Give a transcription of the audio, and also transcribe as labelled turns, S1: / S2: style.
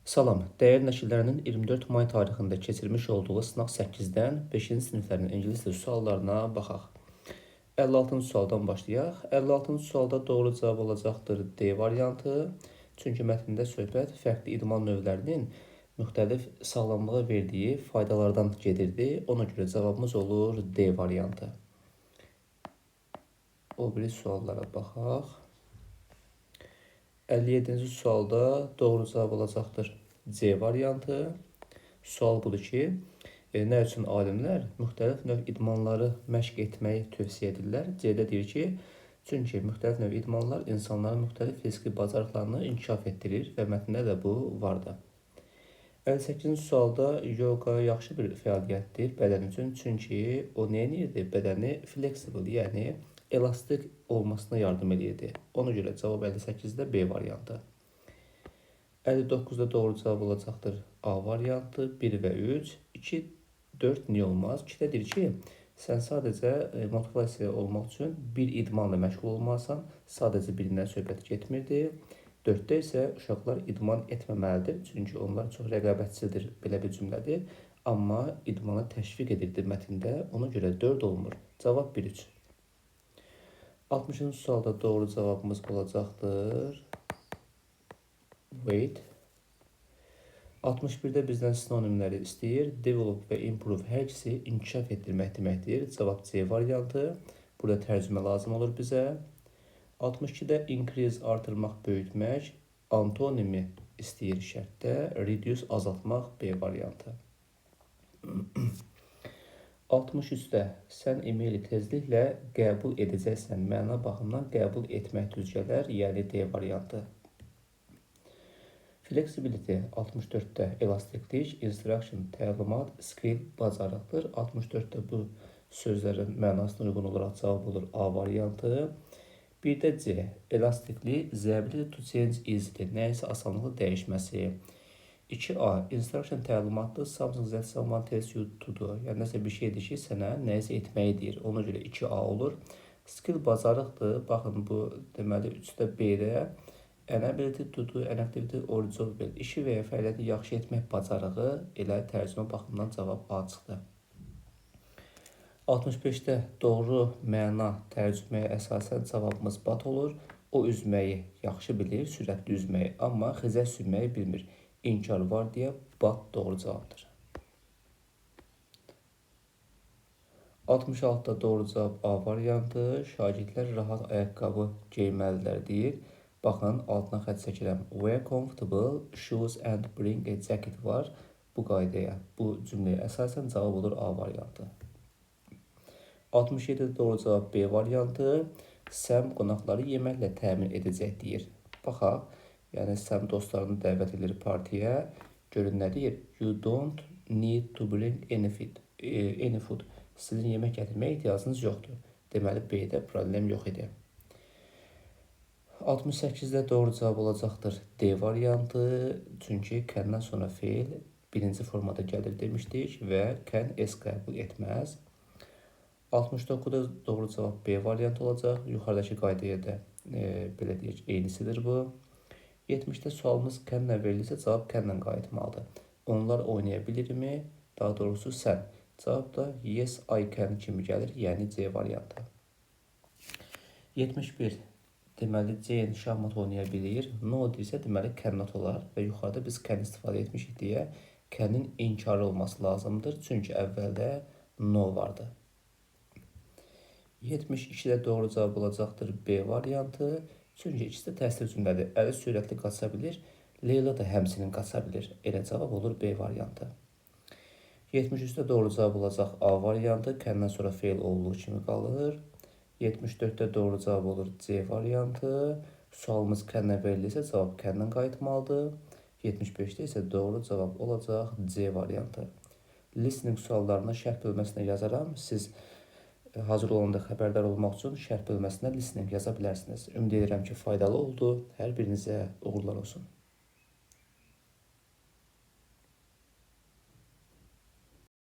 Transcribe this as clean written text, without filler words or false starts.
S1: Salam, dəyərli nəşrlərinin 24 may tarixində keçirilmiş olduğu sınaq 8-dən 5-ci siniflərin ingilis dili suallarına baxaq. 56-cı sualdan başlayaq. 56-cı sualda doğru cavab olacaqdır D variantı. Çünki mətndə söhbət fərqli idman növlərinin müxtəlif sağlamlığa verdiyi faydalardan gedirdi. Ona görə cavabımız olur D variantı. O biri suallara baxaq. 57-ci sualda doğru cavab olacaqdır C variantı. Sual budur ki, nə üçün alimlər müxtəlif növ idmanları məşq etməyi tövsiyə edirlər? C-də deyir ki, çünki müxtəlif növ idmanlar insanların müxtəlif fiziki bacarıqlarını inkişaf etdirir və mətndə də bu vardı. 58-ci sualda yoga yaxşı bir fəaliyyətdir bədən üçün, çünki o nə edirdi? Bədəni flexible, yəni elastik olmasına yardım edirdi. Ona görə cavab 58-də B variantı. 59-da doğru cavab olacaqdır A variantı. 1 və 3. 2, 4 niyə olmaz? 2-də deyir ki, sən sadəcə motivasiya olmaq üçün bir idmanla məşğul olmalısan. Sadəcə birindən söhbət getmirdi. 4-də isə uşaqlar idman etməməlidir. Çünki onlar çox rəqabətçidir, belə bir cümlədir. Amma idmana təşviq edirdi mətndə. Ona görə 4 olmur. Cavab 1-3. 60-cı sualda doğru cavabımız olacaqdır. Wait. 61-də bizdən sinonimləri istəyir. Develop və improve hər ikisi inkişaf etdirmək deməkdir. Cavab C variantı. Burada tərcümə lazım olur bizə. 62-də increase artırmaq, böyütmək. Antonimi istəyir şərtdə. Reduce azaltmaq B variantı. 63-də sən e-maili tezliklə qəbul edəcəksən. Məna baxımından qəbul etmək düz gələr, yəni D variantı. Flexibility 64-də elastiklik, instruction, təlimat, skill, bacarıqdır. 64-də bu sözlərin mənasına uyğun olaraq cavab olur A variantı. Bir də C, elastiklik, the ability to change easily, nəyəsə asanlıqla dəyişməsi. 2A, instruction təlimatdır, something that someone tells you to do. Yəni nəsə bir şeydir ki, sənə nəyəsə etməyi deyir. Ona görə 2A olur. Skill bacarıqdır. Baxın, bu deməli 3-də B-də an ability to do an activity or job. İşi və ya fəaliyyəti yaxşı etmək bacarığı, elə tərcümə baxımından cavab A çıxdı. 65-də doğru məna tərcüməyə əsasən cavabımız bat olur. O üzməyi yaxşı bilir, sürətli üzməyi, amma xizək sürməyi bilmir. İnkar var deyə bat doğru cavabdır. 66-da doğru cavab A variantı. Şagirdlər rahat ayaqqabı geyməlidirlər deyir. Baxın, altına xətt çəkirəm. Wear comfortable shoes and bring a jacket var. Bu qaydaya, bu cümləyə əsasən cavab olur A variantı. 67-də doğru cavab B variantı. Sam qonaqları yeməklə təmin edəcək deyir. Baxaq. Yəni, Sam dostlarını dəvət edir partiyə. Görün nə deyir? You don't need to bring any food. Sizin yemək gətirməyə ehtiyacınız yoxdur. Deməli, B-də problem yox idi. 68-də doğru cavab olacaqdır D variantı. Çünki can-dan sonra feil birinci formada gəlir demişdik və can S qəbul etməz. 69-da doğru cavab B variantı olacaq. Yuxarıdakı qaydaya da belə deyək, eynisidir bu. 70-də sualımız can-lə verilirsə, cavab can-lə qayıtmalıdır. Onlar oynaya bilirmi? Daha doğrusu sən. Cavab da yes, I can kimi gəlir, yəni C variantı. 71. Deməli, C-nin şahmat oynaya bilir. No deyirsə, deməli, cannot olar və yuxarıda biz can istifadə etmişik deyə can-in inkarı olması lazımdır. Çünki əvvəldə no vardı. 72-də doğru cavab olacaqdır B variantı. Çünki ikisi də təsdir cümlədir. Əli sürətli qaça bilir, Leyla da həmçinin qaça bilir. Elə cavab olur B variantı. 73-də doğru cavab olacaq A variantı. Can-dan sonra feil olduğu kimi qalır. 74-də doğru cavab olur C variantı. Sualımız can-lə verilirsə, cavab can-dən qayıtmalıdır. 75-də isə doğru cavab olacaq C variantı. Listening suallarını şərh bölməsinə yazaram. Siz hazır olanda xəbərdar olmaq üçün şərh bölməsinə listening yaza bilərsiniz. Ümid edirəm ki, faydalı oldu. Hər birinizə uğurlar olsun.